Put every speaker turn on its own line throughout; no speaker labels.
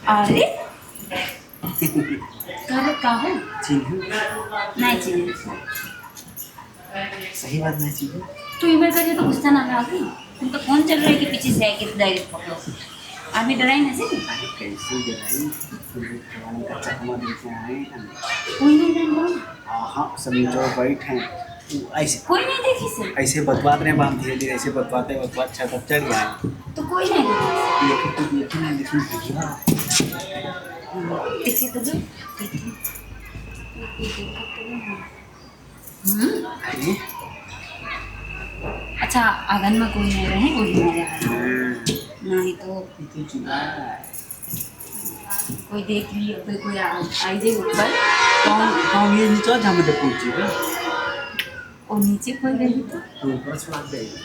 अरे कर का हो नहीं चाहिए
सही बात नहीं चाहिए।
तू ईमेल करिए तो गुस्सा ना आ गई तुम तो फोन चल रहा है कि पीछे से है कि डायरेक्ट पकड़ो अभी डराई ना से
अरे कैसे जराई जवानी का चकमा देखे आए हैं।
कोई नहीं जानता
हाँ सब नीचे बैठ हैं ऐसे
कोई नहीं देखी से
ऐसे बतवाते रहे हम धीरे धीरे ऐसे बतवाते बतवाते छत पर चढ़ गए।
तो कोई नहीं
लेकिन
देखी तो जो
अरे
अच्छा आंगन में कोई नहीं रहे कोई नहीं रहा नहीं तो कोई देख लियो तो कोई आई जाए ऊपर
कौन ये नीचे जहाँ मुझे पहुँची है
और नीचे कोई रही तो
ऊपर से बात देगी।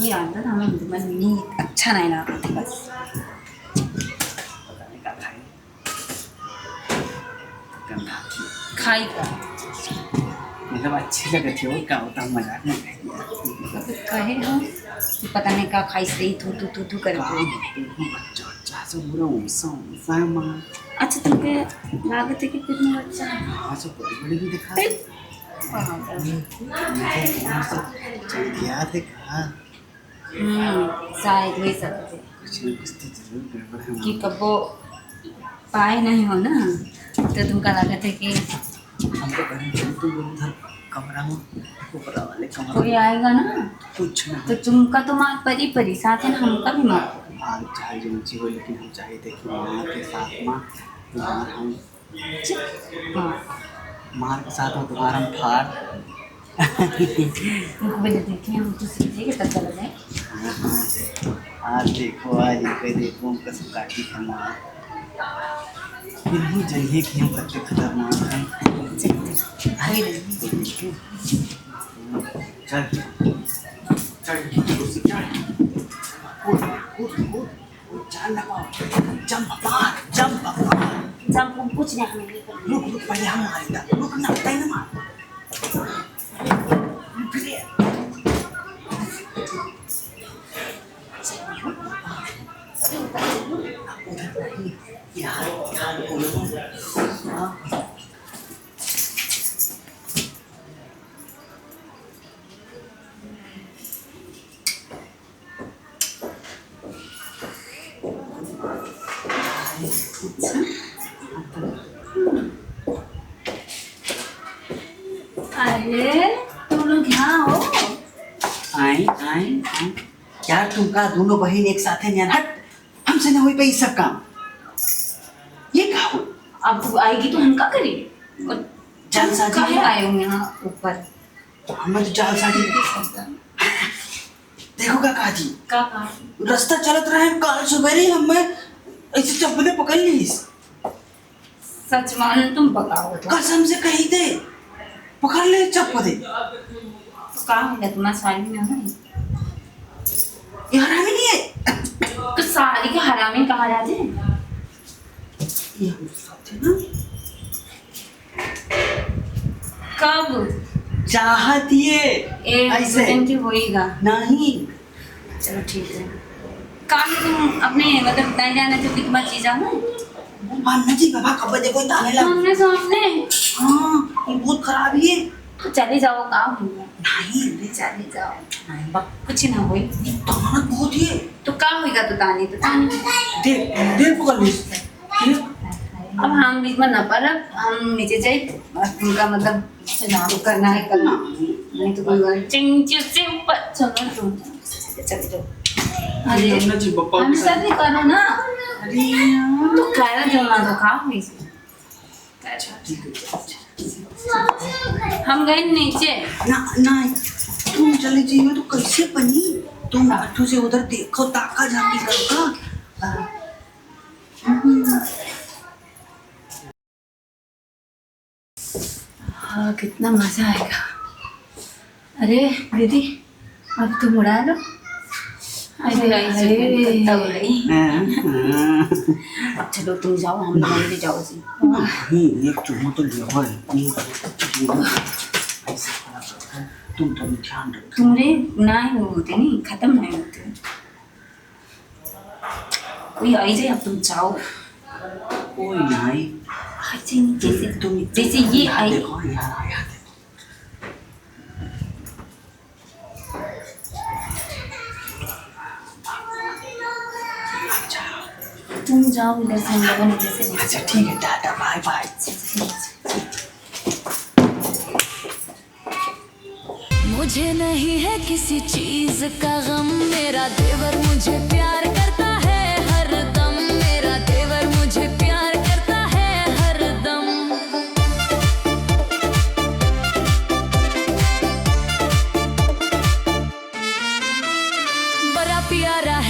ये आता था हमें मन नहीं अच्छा नहीं लगा था बस
पता नहीं क्या खाए गंदा
खाई का
मतलब अच्छी लगे थे वो क्या होता मजाक में कह दिया
कहे हम कि पता नहीं क्या खाई सही तू कर
बच्चा से पूरा ऊँसा माँ।
अच्छा तुमके लागत है कि कितना बच्चा है
हाँ सब बड़ी बड़ी भी दिखा याद है कहा
शायद वही सकते
कुछ न कुछ तो जरूर गड़बड़ है
कि कबो पाए नहीं हो ना तो तुमका लागत है कि
हमको कहीं चल तो उधर कमरा में ऊपर वाले कमरा
कोई आएगा ना
कुछ ना
तो तुमका तो मार परी साथ है ना हमका भी मार
आज चाहे जो ऊँची हो लेकिन हम चाहे थे कि माँ के साथ माँ तुम्हारा हम
हाँ
मार के साथ हो तुम्हारा हम फाड़
तुमको पहले देखे हम तो सीधे के तक चला जाए
आज देखो आज इनके देखो उनका सब काटी खाना फिर ही जाइए कि हम करते खतरनाक हैं। चल चल चल
जब कुछ नहीं हमें
रुक पहले हम मारेगा रुक ना पहले मार
अरे तुम लोग यहाँ हो
आई यार तुम का दोनों बहन एक साथ है यार हट हमसे ना हो पाई सब काम ये क्या हो
अब तू आएगी तो हम क्या करें और
जाल साजी
काहे
है।
आए हो यहाँ ऊपर
हमें तो जाल साजी देखो का काजी
का कहा
रास्ता चलत रहे काल सवेरे हमें ऐसे चप्पले पकड़ ली
सच मान तुम बताओ तो
कसम से कही दे पकड़ ले चप्पले
कहा है तुम्हारा साड़ी में है
ये हरामी नहीं है
तो साड़ी के हरामी कहा जाते
ये हम साथ है ना
कब
चाहत ये
एक
ऐसे
दिन की होएगा
नहीं
चलो ठीक है काम तुम अपने मतलब नहीं जाना जो कितना चीज है ना
मानना जी बाबा कब देखो ताने लग
सामने सामने
हाँ ये बहुत खराब है
तो चले जाओ काम हुआ
नहीं रे
चले जाओ
नहीं बा
कुछ ना होई
ताना बहुत है
तो काम होएगा तो तानी
देख देख पकड़ ली
अब हम बीच में न पर हम नीचे जाए उनका मतलब तो करना है करना नहीं तो कोई बात चिंग सिंपल चलो तुम चले जाओ अरे
हमने जी पापा
हम सब भी करो ना
अरे
तो खाना जो ना तो खा हुई हम गए नीचे
ना ना तुम चले जाइए तो कैसे बनी तुम आठों से उधर देखो ताका झाकी करो का
हाँ कितना मजा आएगा अरे दीदी अब तुम उड़ा लो अरे चलो तुम जाओ हम लोग भी जाओ जी
एक चूहो तो लिया है तुम तो ध्यान रखो।
तुमरे नाही होते नहीं, खत्म नहीं होते। कोई आई जाए, अब तुम जाओ।
कोई नहीं।
आई जाए जैसे
तुम
जैसे ये आई।
देखो यार आया देखो।
तुम जाओ इधर से, हम लोगों ने जैसे नहीं।
अच्छा ठीक है, टाटा बाय बाय।
मुझे नहीं है किसी चीज का गम, मेरा देवर मुझे प्यार